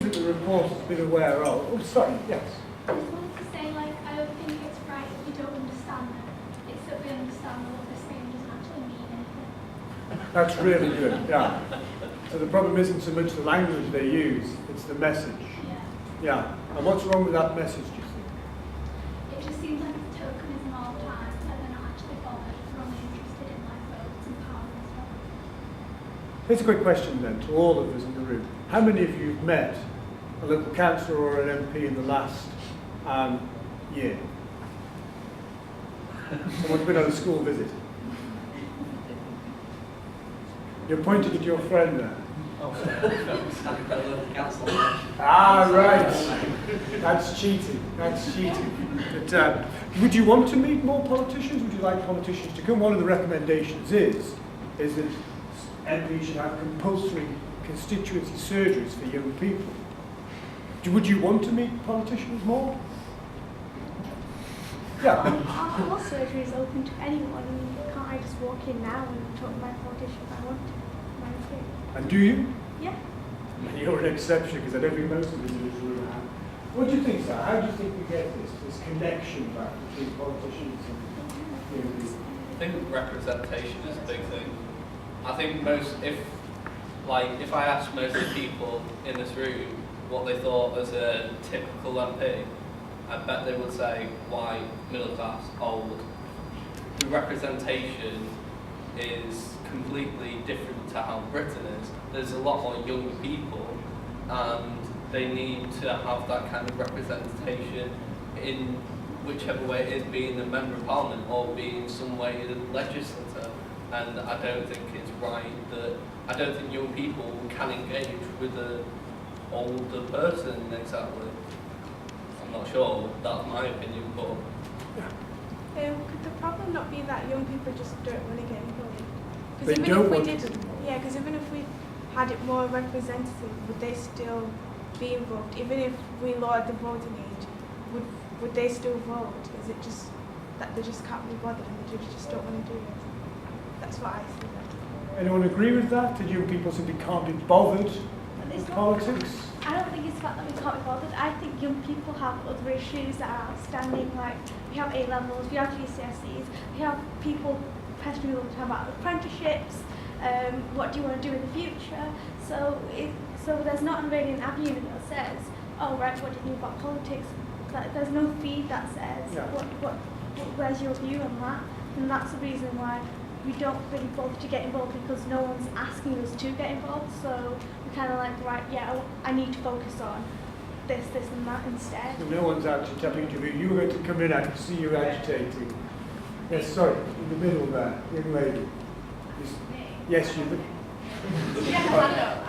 that the report has been aware of. Oh, sorry, yes. I just wanted to say, like, I don't think it's right if you don't understand them. It's that we understand what they're saying doesn't actually mean anything. That's really good, yeah. So the problem isn't so much the language they use, it's the message. Yeah. And what's wrong with that message, do you think? It just seems like it's tokenism all the time, that they're not actually bothered, they're only interested in, like, votes and power and stuff. Here's a quick question then to all of us in the room. How many of you have met a local councillor or an MP in the last year? Someone's been on a school visit? You're pointing at your friend there. Oh, sorry. Ah, right. That's cheating. That's cheating. But, would you want to meet more politicians? Would you like politicians to come? One of the recommendations is that MPs should have compulsory constituency surgeries for young people. Would you want to meet politicians more? Yeah. Our surgery is open to anyone. Can't I just walk in now and talk to my politician if I want to? And do you? Yeah. You're an exception because I don't think most of us in this room have. What do you think, sir? How do you think we get this connection back between politicians and young people? I think representation is a big thing. I think if I asked most of the people in this room what they thought as a typical MP, I bet they would say white, middle class, old. The representation is completely different to how Britain is. There's a lot more young people and they need to have that kind of representation in whichever way it is, being a member of parliament or being some way a legislator. And I don't think it's right I don't think young people can engage with an older person exactly. I'm not sure, that's my opinion, but... Could the problem not be that young people just don't want to get involved? They don't want to. Yeah, because even if we had it more representative, would they still be involved? Even if we lowered the voting age, would they still vote? Is it just that they just can't be bothered and they just don't want to do it? That's what I see. Anyone agree with that? That young people simply can't be bothered with politics? I don't think it's the fact that we can't be bothered. I think young people have other issues that are outstanding, like we have A-levels, we have GCSEs, we have people questioning all the time about apprenticeships, what do you want to do in the future? So there's not really an avenue that says, oh right, what do you think about politics? Like, there's no feed that says, where's your view on that? And that's the reason why we don't really bother to get involved, because no one's asking us to get involved. So we're kind of like, right, yeah, I need to focus on this and that instead. So no one's actually tapping into you. You were going to come in, I can see you agitating. Yes, sorry, in the middle there, young lady. Yes, you. Yeah, hello.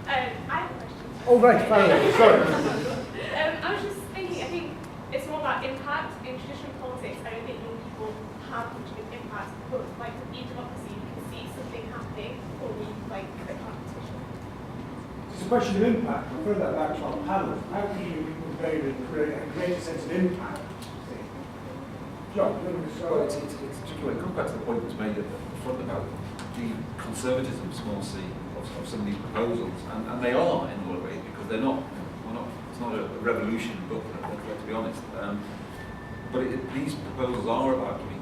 I have a question. Oh right, finally, sorry. I was just thinking, I think it's more about impact. In traditional politics, I don't think young people have much of an impact, but like in democracy, you can see something happening or we like a competition. It's a question of impact. I'll throw that back to our panel. How can you convey and create a greater sense of impact? John, well, it's tricky when it comes back to the point that was made at the front about the conservatism, small c, of some of these proposals, and they are in a lot of ways because it's not a revolution book, let's be honest. But these proposals are about giving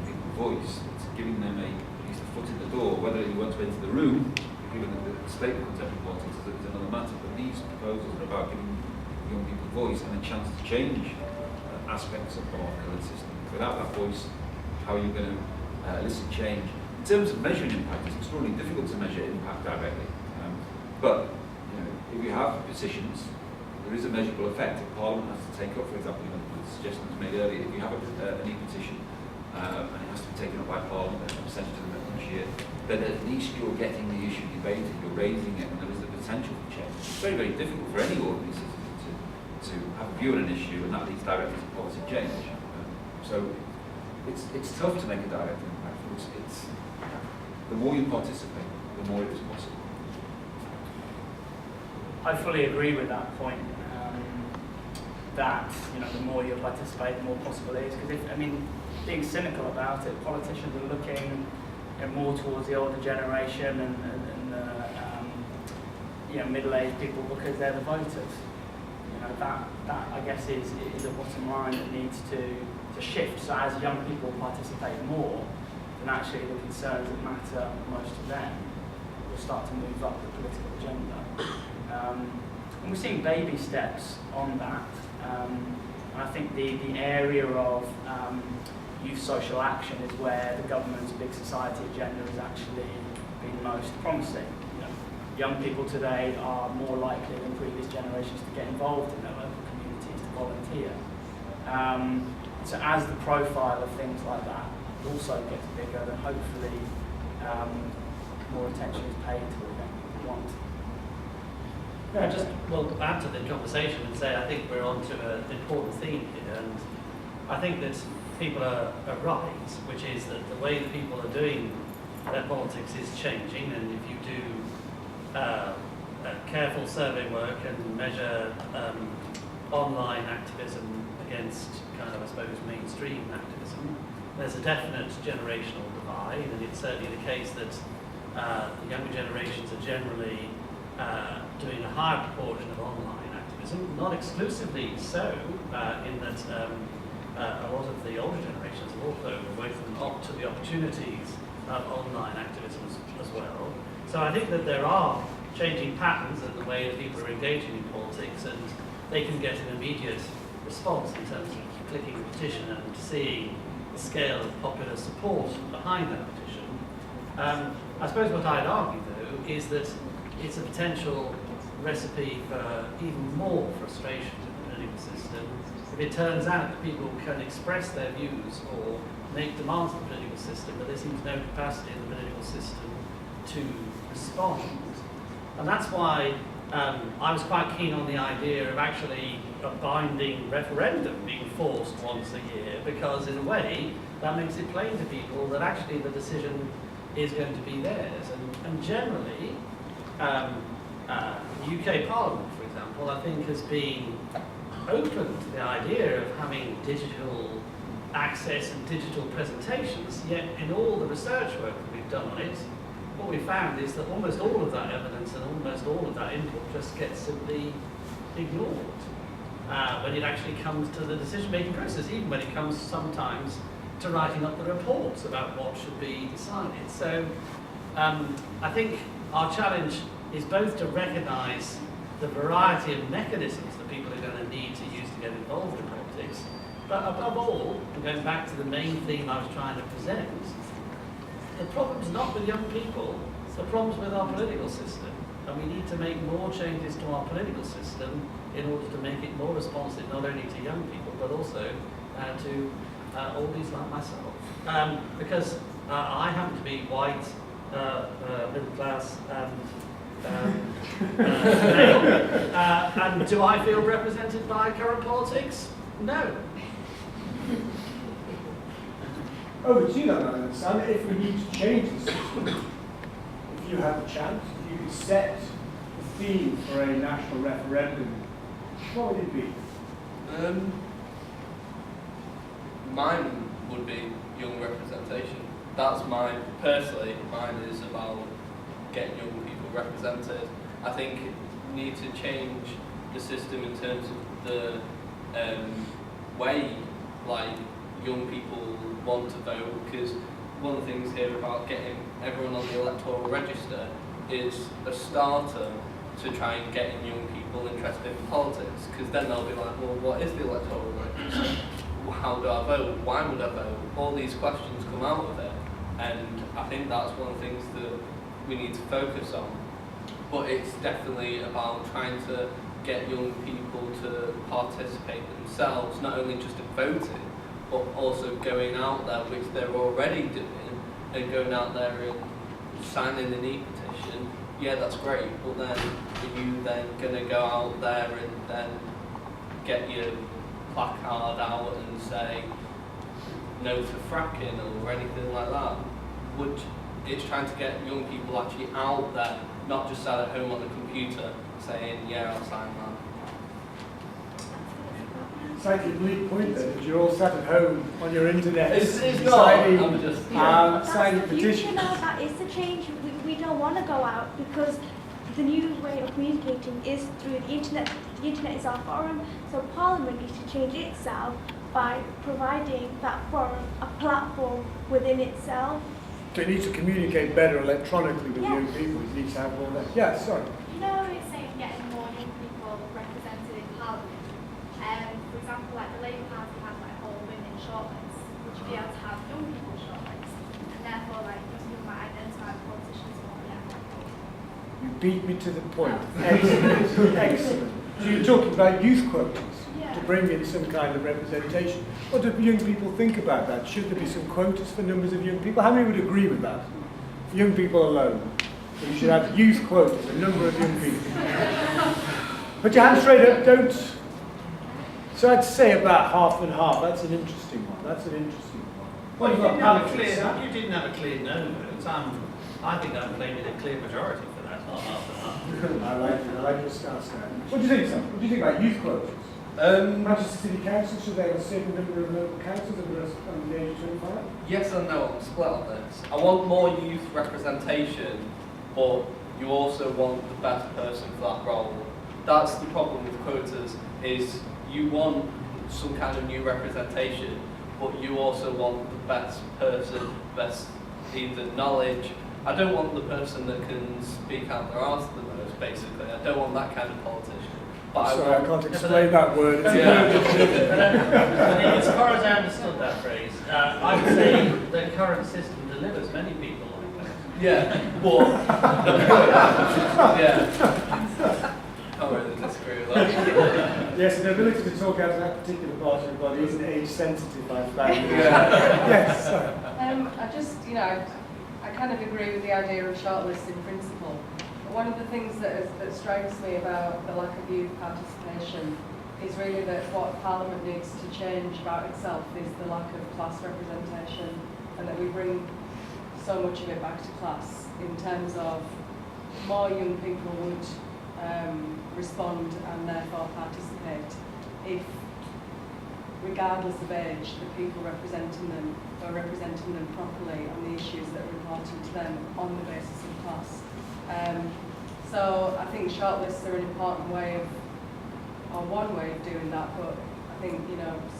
people voice. It's giving them at least a foot in the door. Whether you want to enter the room, given the state of contemporary politics is another matter. But these proposals are about giving young people voice and a chance to change aspects of our current system. Without that voice, how are you going to elicit change? In terms of measuring impact, it's extraordinarily difficult to measure impact directly. But if you have petitions, there is a measurable effect. If Parliament has to take up, for example, the suggestion was made earlier, if you have an e-petition and it has to be taken up by Parliament, a percentage of them each year, then at least you're getting the issue debated, you're raising it, and there is the potential for change. It's very, very difficult for any ordinary citizen to have a view on an issue, and that leads directly to policy change. So it's tough to make a direct impact. It's the more you participate, the more it is possible. I fully agree with that point. That the more you participate, the more possible it is. Because being cynical about it, politicians are looking more towards the older generation, and middle-aged people because they're the voters. That I guess is a bottom line that needs to shift. So as young people participate more, then actually the concerns that matter most to them will start to move up the political agenda. And we're seeing baby steps on that. And I think the area of youth social action is where the government's big society agenda has actually been most promising. Young people today are more likely than previous generations to get involved in their local communities, to volunteer. So as the profile of things like that also gets bigger, then hopefully more attention is paid to what young people want. I just will add to the conversation and say I think we're on to an important theme here, and I think that people are right, which is that the way that people are doing their politics is changing, and if you do careful survey work and measure online activism against kind of, I suppose, mainstream activism, there's a definite generational divide, and it's certainly the case that the younger generations are generally doing a higher proportion of online activism, not exclusively so, in that a lot of the older generations have also woken up to the opportunities of online activism as well. So I think that there are changing patterns in the way that people are engaging in politics, and they can get an immediate response in terms of clicking a petition and seeing the scale of popular support behind that petition. I suppose what I'd argue, though, is that it's a potential recipe for even more frustration in the political system if it turns out that people can express their views or make demands of the political system, but there seems no capacity in the political system to respond. And that's why I was quite keen on the idea of actually a binding referendum being forced once a year, because in a way that makes it plain to people that actually the decision is going to be theirs. And generally, UK Parliament, for example, I think has been open to the idea of having digital access and digital presentations, yet in all the research work that we've done on it, what we found is that almost all of that evidence and almost all of that input just gets simply ignored when it actually comes to the decision-making process, even when it comes sometimes to writing up the reports about what should be decided. So I think our challenge is both to recognise the variety of mechanisms that people are going to need to use to get involved in politics, but above all, and going back to the main theme I was trying to present, the problem's not with young people, the problem's with our political system. And we need to make more changes to our political system in order to make it more responsive not only to young people, but also to oldies like myself. Because I happen to be white, middle class, male. And do I feel represented by current politics? No. Over to you then, I understand. If we need to change the system, if you had the chance, if you could set the theme for a national referendum, what would it be? Mine would be young representation. That's mine, personally, mine is about getting young people represented. I think we need to change the system in terms of the way like young people want to vote, because one of the things here about getting everyone on the electoral register is a starter to try and getting young people interested in politics, because then they'll be like, well, what is the electoral register? How do I vote? Why would I vote? All these questions come out of it, and I think that's one of the things that we need to focus on. But it's definitely about trying to get young people to participate themselves, not only just in voting, but also going out there, which they're already doing, and going out there and signing an e-petition. Yeah, that's great, but then are you then going to go out there and then get your placard out and say no to fracking or anything like that? It's trying to get young people actually out there, not just sat at home on the computer saying, yeah, I'll sign that. Slightly bleak point there, that you're all sat at home on your internet. It's not, signing, I'm just... signing That's the petitions. future now, that is the change. We don't want to go out because the new way of communicating is through the internet. The internet is our forum, so Parliament needs to change itself by providing that forum a platform within itself. So it needs to communicate better electronically with young people. It needs to have all that. Yeah, sorry. You know, it's saying getting more young people represented in Parliament. For example, like the Labour Party has like a whole women shortlist. Would you be able to have young people shortlist? And therefore, like, young people might identify with politicians more. You beat me to the point. Excellent. Excellent. So you're talking about youth quotas to bring in some kind of representation. What do young people think about that? Should there be some quotas for numbers of young people? How many would agree with that? Young people alone. So you should have youth quotas, a number of young people. Put your hand straight up, don't. So I'd say about half and half. That's an interesting one. That's an interesting one. Well, you What didn't, about have a politics? clear, you didn't have a clear no vote. I think I'm claiming a clear majority for that, not half and half. I like your stance there. What do you think, Sam? What do you think about youth quotas? Manchester City Council, should they have a certain number of local councils under the age of 25? Yes and no, I'm split on this. I want more youth representation, but you also want the best person for that role. That's the problem with quotas, is you want some kind of new representation, but you also want the best person, best either knowledge. I don't want the person that can speak out their arse the most, basically. I don't want that kind of politician. But Sorry, I can't explain that word. It's As far as I understood that phrase, I would say the current system delivers many people like that. Yeah, but yeah. Can't really disagree with that. Yes, the ability to talk out of that particular part of the body isn't age sensitive, I found. Yeah. Yes, sorry. I just, I kind of agree with the idea of shortlist in principle. But one of the things that strikes me about the lack of youth participation is really that what Parliament needs to change about itself is the lack of class representation, and that we bring so much of it back to class in terms of more young people would respond and therefore participate if, regardless of age, the people representing them are representing them properly on the issues that are important to them on the basis of class. So I think shortlists are an important way of, or one way of doing that, but I think,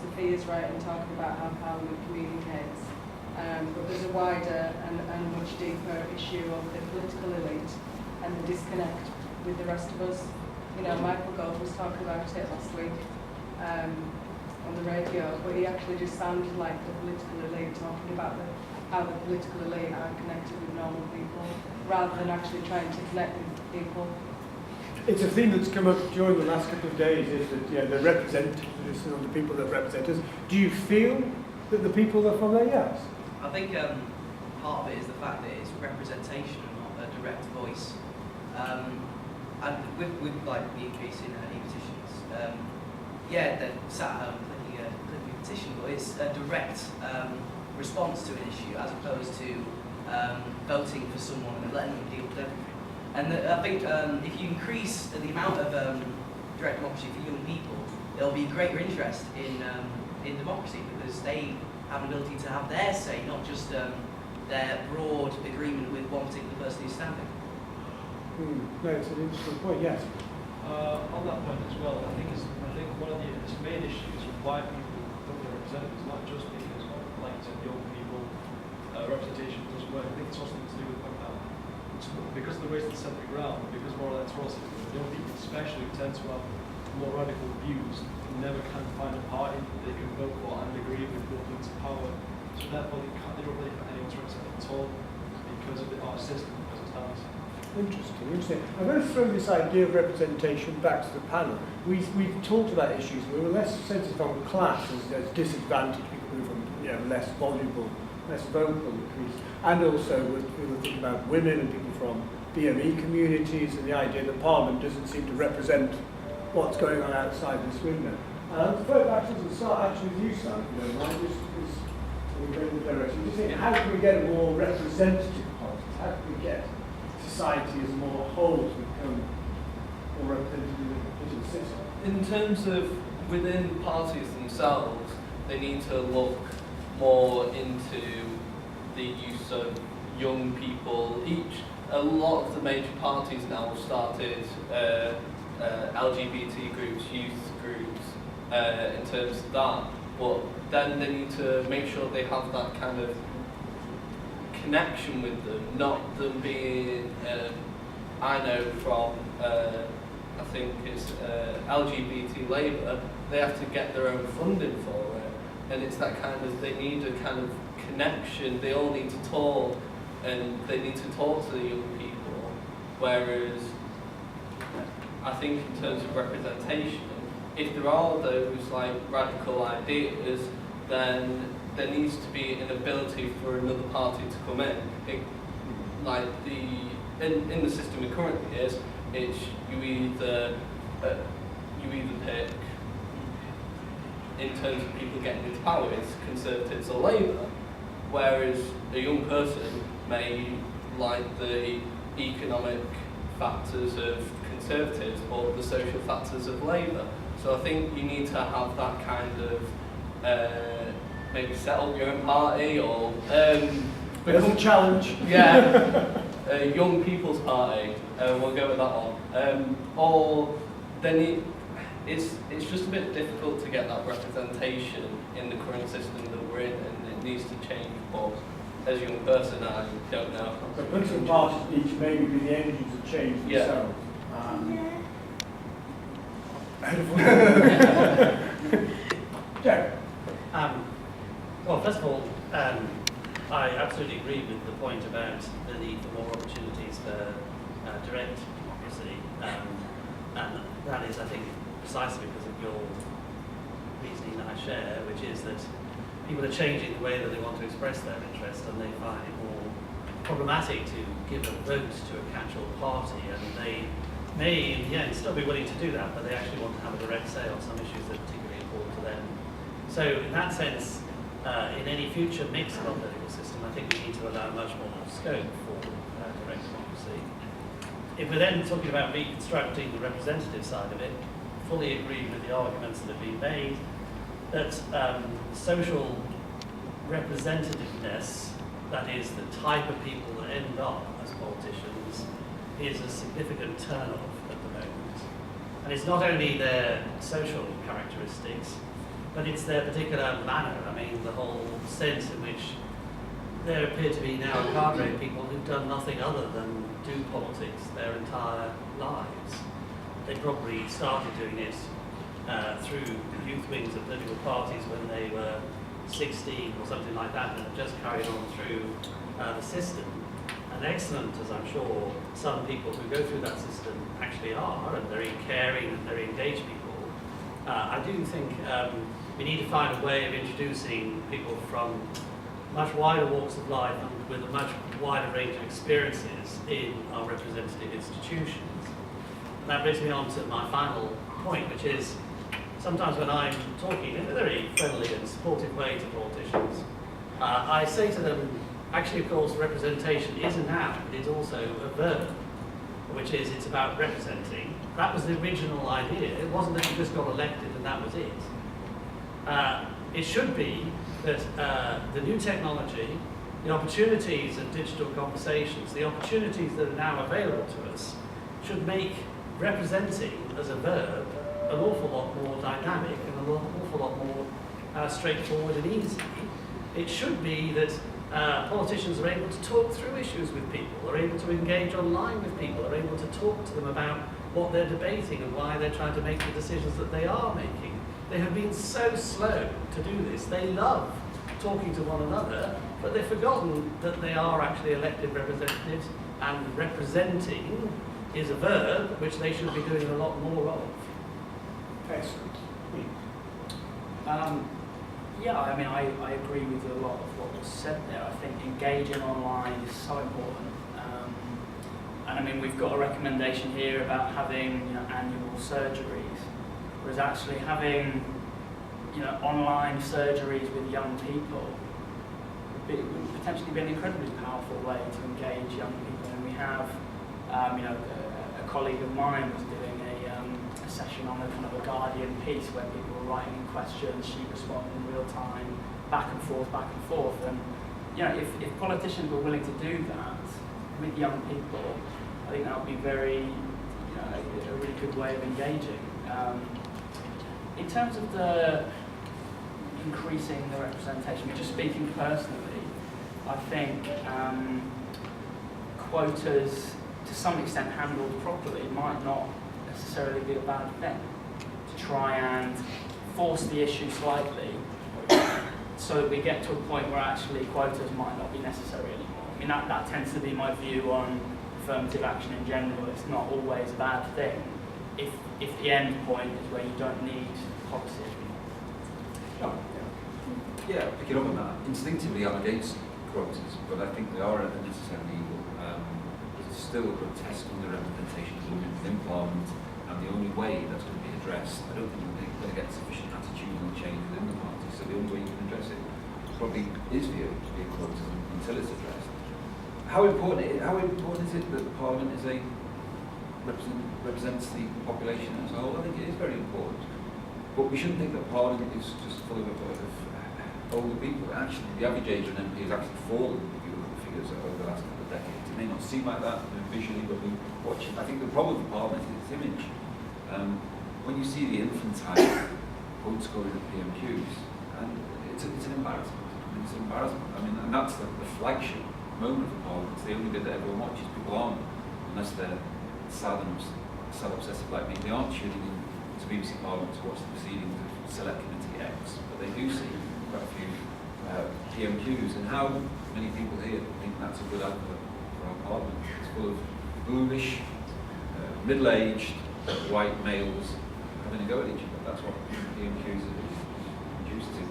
Sophia's right in talking about how Parliament communicates. But there's a wider and much deeper issue of the political elite and the disconnect with the rest of us. Michael Gove was talking about it last week on the radio, but he actually just sounded like the political elite talking about how the political elite are connected with normal people, rather than actually trying to connect with people. It's a theme that's come up during the last couple of days, is that the representatives and the people that represent us. Do you feel that the people are from there? Yes. I think part of it is the fact that it's representation and not a direct voice. And with like the increase in e-petitions, they're sat at home clicking a petition, but it's a direct response to an issue as opposed to voting for someone and letting them deal with everything. And I think if you increase the amount of direct democracy for young people, there'll be greater interest in democracy, because they have an ability to have their say, not just their broad agreement with one particular person who's standing. No, it's an interesting point, yes. On that point as well, I think one of the main issues of why people don't get represented is not just because, like you said, young people, representation doesn't work. I think it's also something to do with because of the race to the centre ground, because more electoral system, young people especially tend to have more radical views, never can find a party they can vote for and agree with who brings power. So therefore they don't really have anyone to represent at all because of our system, because it stands. Interesting. I'm going to throw this idea of representation back to the panel. We've talked about issues where we're less sensitive on class as disadvantaged people who are from less voluble, less vocal, and also we were thinking about women and people from BME communities, and the idea that Parliament doesn't seem to represent what's going on outside this window. Throw it back to the start actually with you, Sam, if you don't mind, just because we go in the direction. You think, how can we get a more representative politics? How can we get society as more whole to become more representative of the system? In terms of within parties themselves, they need to look more into the use of young people. a lot of the major parties now have started LGBT groups, youth groups, in terms of that. But then they need to make sure they have that kind of connection with them, not them being, I know from, I think it's LGBT Labour, they have to get their own funding for it. And it's that kind of, they need a kind of connection, they all need to talk, and they need to talk to the young people. Whereas, I think in terms of representation, if there are those like radical ideas, then there needs to be an ability for another party to come in. Like in the system it currently is, it's you either pick, in terms of people getting into power, it's Conservatives or Labour, whereas a young person may like the economic factors of Conservatives or the social factors of Labour. So I think you need to have that kind of maybe set up your own party or There's a challenge. Yeah, young people's party. We'll go with that one. Or then it's just a bit difficult to get that representation in the current system that we're in, and it needs to change. But as a young person, I don't know. The political parties need to maybe be the engines of change themselves. Gerry. Well, first of all, I absolutely agree with the point about the need for more opportunities for direct democracy, and that is, I think, precisely because of your reasoning that I share, which is that people are changing the way that they want to express their interest, and they find it more problematic to give a vote to a catch-all party, and they may, in the end, still be willing to do that, but they actually want to have a direct say on some issues that are particularly important to them. So, in that sense, in any future mix of our political system, I think we need to allow much more scope for direct democracy. If we're then talking about reconstructing the representative side of it, fully agree with the arguments that have been made that social representativeness, that is the type of people that end up as politicians, is a significant turn-off at the moment. And it's not only their social characteristics, but it's their particular manner. I mean, the whole sense in which there appear to be now cadre people who've done nothing other than do politics their entire lives. They probably started doing it through youth wings of political parties when they were 16 or something like that, and have just carried on through the system. And excellent, as I'm sure some people who go through that system actually are, and very caring and very engaged people, I do think we need to find a way of introducing people from much wider walks of life and with a much wider range of experiences in our representative institutions. And that brings me on to my final point, which is sometimes when I'm talking in a very friendly and supportive way to politicians, I say to them, actually, of course, representation is a noun, but it's also a verb, which is it's about representing. That was the original idea. It wasn't that you just got elected and that was it. It should be that the new technology, the opportunities of digital conversations, the opportunities that are now available to us, should make representing as a verb an awful lot more dynamic and an awful lot more straightforward and easy. It should be that politicians are able to talk through issues with people, are able to engage online with people, are able to talk to them about what they're debating and why they're trying to make the decisions that they are making. They have been so slow to do this. They love talking to one another, but they've forgotten that they are actually elected representatives, and representing is a verb which they should be doing a lot more of. Excellent. Yeah, I mean, I agree with a lot of what was said there. I think engaging online is so important. And I mean, we've got a recommendation here about having annual surgeries, whereas actually having online surgeries with young people would potentially be an incredibly powerful way to engage young people. And we have, a colleague of mine was doing a session on a kind of a Guardian piece where people were writing in questions, she responded in real time, back and forth, and if politicians were willing to do that, with young people, I think that would be very, a really good way of engaging. In terms of the increasing the representation, just speaking personally, I think quotas, to some extent handled properly, might not necessarily be a bad thing. To try and force the issue slightly so that we get to a point where actually quotas might not be necessary anymore. I mean, that tends to be my view on affirmative action in general. It's not always a bad thing if the end point is where you don't need policy anymore. Yeah, picking up on that, instinctively I'm against quotas, but I think they are a necessary evil. There's still a grotesque underrepresentation of women within Parliament, and the only way that's going to be addressed, I don't think we're going to get sufficient attitudinal change within the party, so the only way you can address it probably is via quotas until it's addressed. How important is it that Parliament represents the population as a whole? I think it is very important. But we shouldn't think that Parliament is just full of older people. Actually, the average age of an MP has actually fallen if you look at the figures over the last couple of decades. It may not seem like that visually, but we watch it. I think the problem with Parliament is its image. When you see the infantile vote scoring at PMQs, and it's an embarrassment. It's an embarrassment. I mean, and that's the flagship moment for Parliament. It's the only bit that everyone watches. People aren't, unless they're sad obsessive like me, they aren't tuning in to BBC Parliament to watch the proceedings of Select Committee X, but they do see quite a few PMQs. And how many people here think that's a good advert for our Parliament? It's full of bluish, middle-aged, white males having a go at each other. That's what PMQs are reduced to.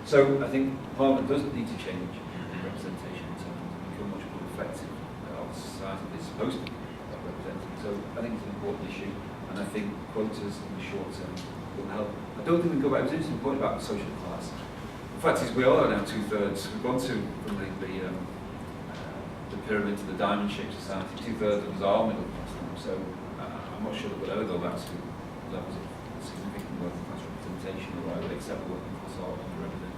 So I think Parliament does need to change in representation in terms of become much more reflective of society that it's supposed to be representing. So I think it's an important issue, and I think quotas in the short term will help. I don't think we can go back. It was an interesting point about the social class. The fact is, we are now 2/3. We've gone from the pyramid to the diamond-shaped society. 2/3 of us are middle class now. So I'm not sure that we'll ever go back to levels of significant working class representation, or I would accept working class are underrepresented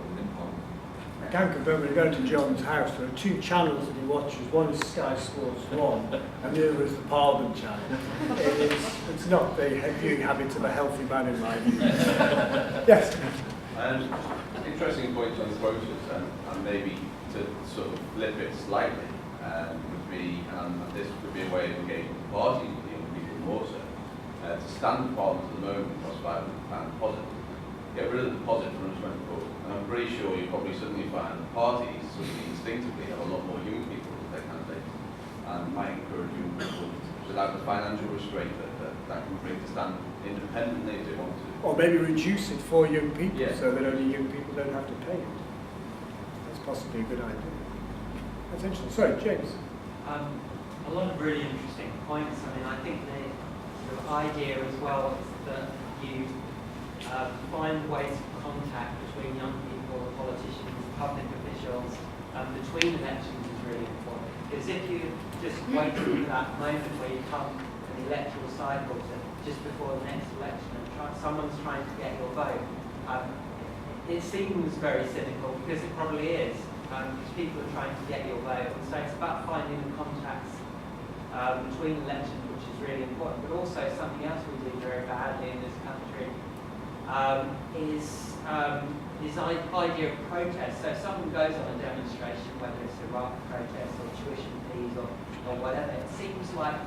within Parliament. I can confirm when you go to John's house, there are two channels that he watches. One is Sky Sports 1, and the other is the Parliament channel. It's not the viewing habits of a healthy man in my view. Yes? Interesting point on the quotas, and maybe to sort of flip it slightly, would be, and this would be a way of engaging the party with the young people more so, to stand Parliament at the moment was £500 deposit. Get rid of the deposit for unspent vote, and I'm pretty sure you probably suddenly find parties suddenly instinctively have a lot more young people as their candidates, and might encourage young people without the financial restraint that can bring to stand independently if they want to. Or maybe reduce it for young people, Yeah. so that only young people don't have to pay it. That's possibly a good idea. That's interesting. Sorry, James. A lot of really interesting points. I mean, I think the sort of idea as well is that you find ways of contact between young people, politicians, public officials, between elections is really important. Because if you just wait for that moment where you come to the electoral cycle just before the next election and someone's trying to get your vote, it seems very cynical, because it probably is. Because people are trying to get your vote. And so it's about finding the contacts between elections, which is really important. But also something else we do very badly in this country is this idea of protest. So if someone goes on a demonstration, whether it's a Iraq protest or tuition fees or whatever, it seems like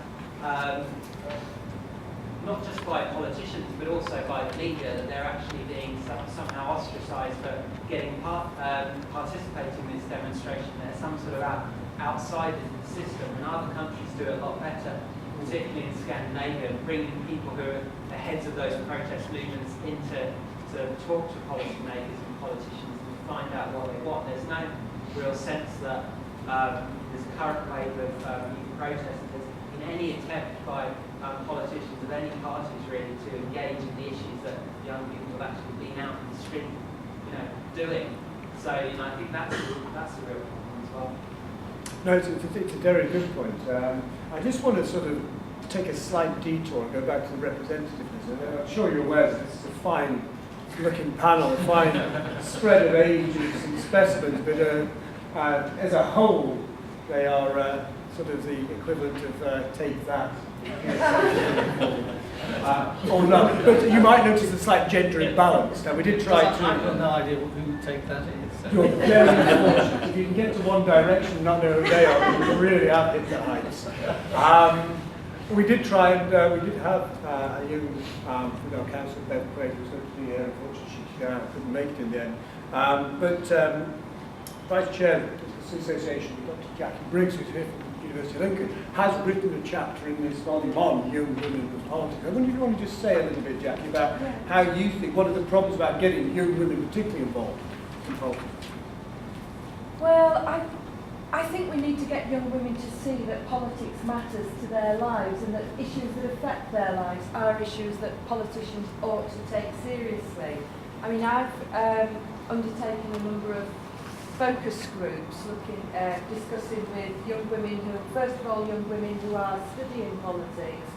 not just by politicians but also by the media that they're actually being somehow ostracised for participating in this demonstration. They're some sort of outside of the system, and other countries do it a lot better, particularly in Scandinavia, bringing people who are the heads of those protest movements in to talk to policymakers and politicians and find out what they want. There's no real sense that this current wave of youth protest has been any attempt by politicians of any parties really to engage in the issues that young people have actually been out in the street, doing. So, I think that's a real problem as well. No, it's a very good point. I just want to sort of take a slight detour and go back to the representativeness. And I'm sure you're aware that this is a fine-looking panel, a fine spread of ages and specimens, but as a whole, They are sort of the equivalent of take that. Or not. But you might notice a slight gender imbalance. Now we did try to. I've got no idea who take that is. So. You're very unfortunate. If you can get to one direction and not know who they are, you really have hit the heights. We did try and we did have a young female councillor, Bev Craig, who was going to be here. Unfortunately, she couldn't make it in the end. But Vice Chair of the Association, Dr. Jackie Briggs, who's here from the University of Lincoln, has written a chapter in this volume on young women in politics. I wonder if you want to just say a little bit, Jackie, about how you think, what are the problems about getting young women particularly involved in politics? Well, I think we need to get young women to see that politics matters to their lives and that issues that affect their lives are issues that politicians ought to take seriously. I mean, I've undertaken a number of focus groups discussing with young women who, first of all, young women who are studying politics,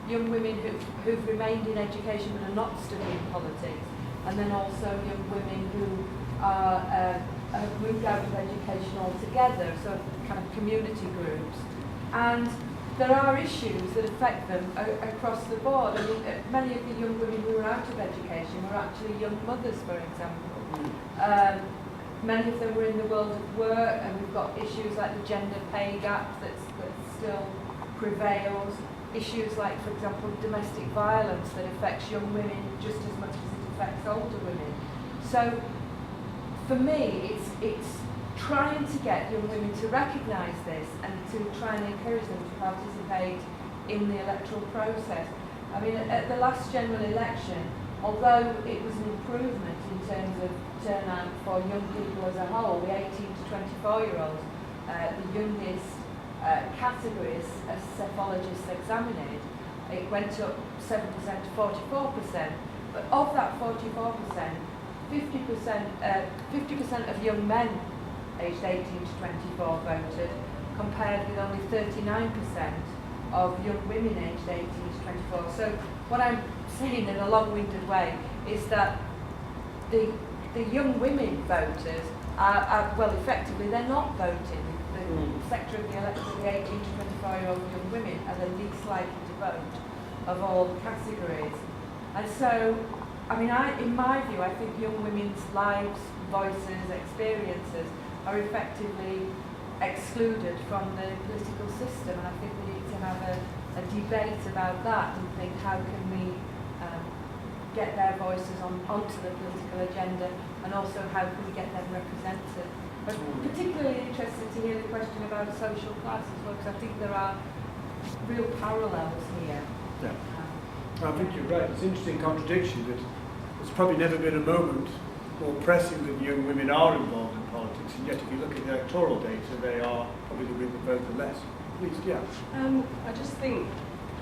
young women who've remained in education but are not studying politics, and then also young women who are have moved out of education altogether, so kind of community groups. And there are issues that affect them across the board. I mean, many of the young women who are out of education were actually young mothers, for example. Many of them were in the world of work, and we've got issues like the gender pay gap that still prevails. Issues like, for example, domestic violence that affects young women just as much as it affects older women. So, for me, it's trying to get young women to recognise this and to try and encourage them to participate in the electoral process. I mean, at the last general election, although it was an improvement in terms of turnout for young people as a whole, the 18 to 24-year-olds, the youngest category as cephologists examined, it went up 7% to 44%. But of that 44%, 50% of young men aged 18 to 24 voted, compared with only 39% of young women aged 18 to 24. So what I'm saying in a long-winded way is that the young women voters are well, effectively, they're not voting. The sector of the electorate, the 18 to 24-year-old young women, are the least likely to vote of all categories. And so, I mean, in my view, I think young women's lives, voices, experiences are effectively excluded from the political system, and I think we need to have a debate about that and think how can we get their voices onto the political agenda, and also how can we get them represented. I'm particularly interested to hear the question about social class as well, because I think there are real parallels here. Yeah. I think you're right. It's an interesting contradiction that there's probably never been a moment more pressing that young women are involved in politics, and yet if you look at the electoral data, they are probably the women vote the less. Please, yeah. I just think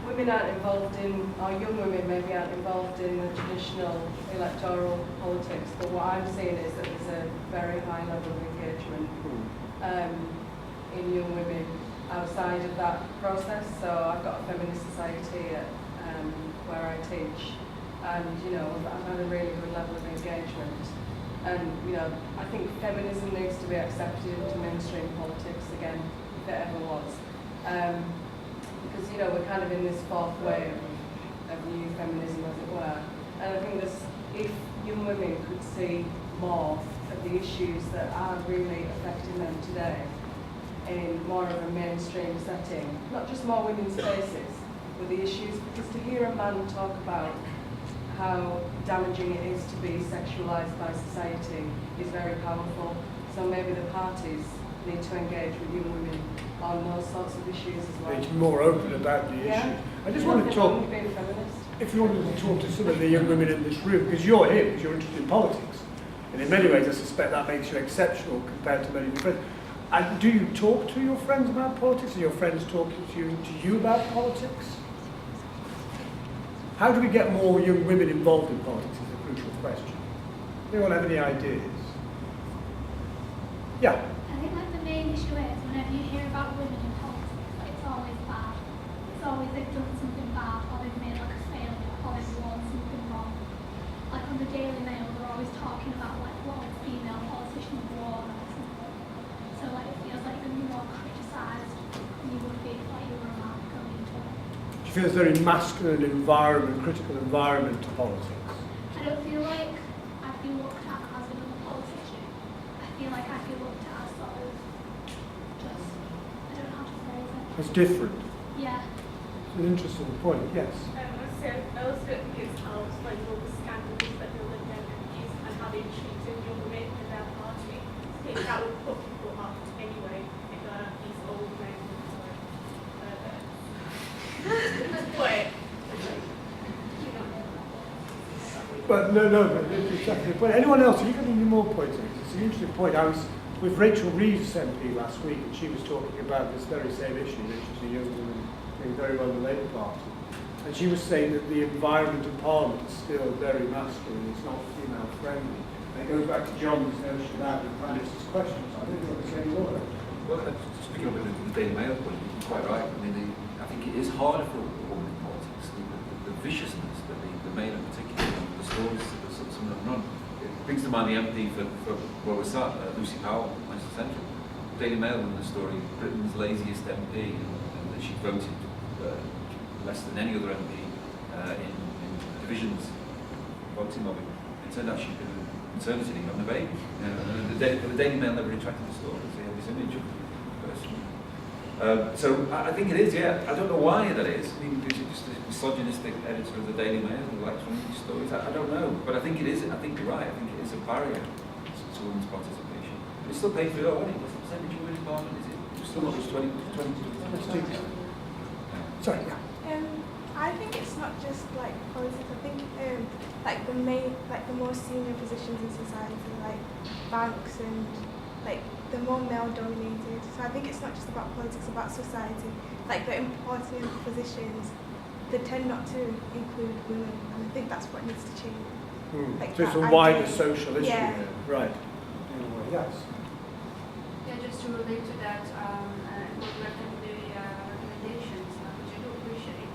women aren't involved in, or young women maybe aren't involved in the traditional electoral politics, but what I'm seeing is that there's a very high level of engagement in young women outside of that process. So I've got a feminist society at where I teach, and I've had a really good level of engagement. And I think feminism needs to be accepted into mainstream politics again, if it ever was. Because we're kind of in this fourth wave of new feminism, as it were. And I think if young women could see more of the issues that are really affecting them today in more of a mainstream setting, not just more women's faces with the issues, because to hear a man talk about how damaging it is to be sexualised by society is very powerful. So maybe the parties need to engage with young women on those sorts of issues as well. It's more open about the issues. I just want to talk, if you wanted to talk to some of the young women in this room, because you're here, because you're interested in politics, and in many ways I suspect that makes you exceptional compared to many of your friends. And do you talk to your friends about politics, and your friends talk to you about politics? How do we get more young women involved in politics is a crucial question. Anyone have any ideas? Yeah. I think the main issue is whenever you hear about women in politics, it's always bad. It's always they've done something bad, or they've made a failure, or they've done something wrong. Like on the Daily Mail, they're always talking about what female politicians were or something. So it feels like they're more criticised you would be if like you were a man going into it. She feels very masculine environment, critical environment to politics. I don't feel like I'd be looked at as another politician. I feel like I'd be looked at as sort of just, I don't know how to phrase it. It's different. Yeah. It's an interesting point, yes. I also don't think it's how like all the scandals that the Lib Dem MPs and how they treated young women in their party. I think that would put people off anyway if these old men But but exactly. But anyone else, have you got any more points? It's an interesting point. I was with Rachel Reeves MP last week, and she was talking about this very same issue, that she's a young woman doing very well in the Labour Party. And she was saying that the environment of Parliament is still very masculine, it's not female friendly. And it goes back to John's notion about the Prime Minister's questions. I don't know what to say more. Well, speaking of the Daily Mail point, you're quite right. I mean, I think it is harder for a woman in politics. The viciousness that the Mail in particular, the stories that some of them run. It brings to mind the MP for where we're sat, Lucy Powell, Manchester Central. Daily Mail ran the story, Britain's laziest MP, and that she voted less than any other MP in divisions voting lobby. It turned out she'd been maternity leave on the baby. The Daily Mail never retracted the story. They had this image of the person. So I think it is, yeah. I don't know why that is. I mean, is it just a misogynistic editor of the Daily Mail who likes running these stories? I don't know. But I think it is. I think you're right. I think it is a barrier to women's participation. But it's still paid for it already. What's the percentage of women in Parliament? Is it still not just 20? Sorry, yeah. I think it's not just like politics. I think like the more senior positions in society, like banks and like the more male dominated. So I think it's not just about politics, it's about society. Like the important positions, they tend not to include women, and I think that's what needs to change. Like so it's a wider social issue. Yeah. Here. Right. Yes. Yeah, just to relate to that, what the recommendations, which I do appreciate.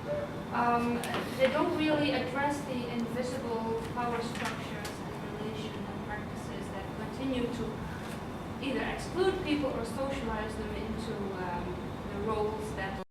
They don't really address the invisible power structures and relations and practices that continue to either exclude people or socialize them into the roles that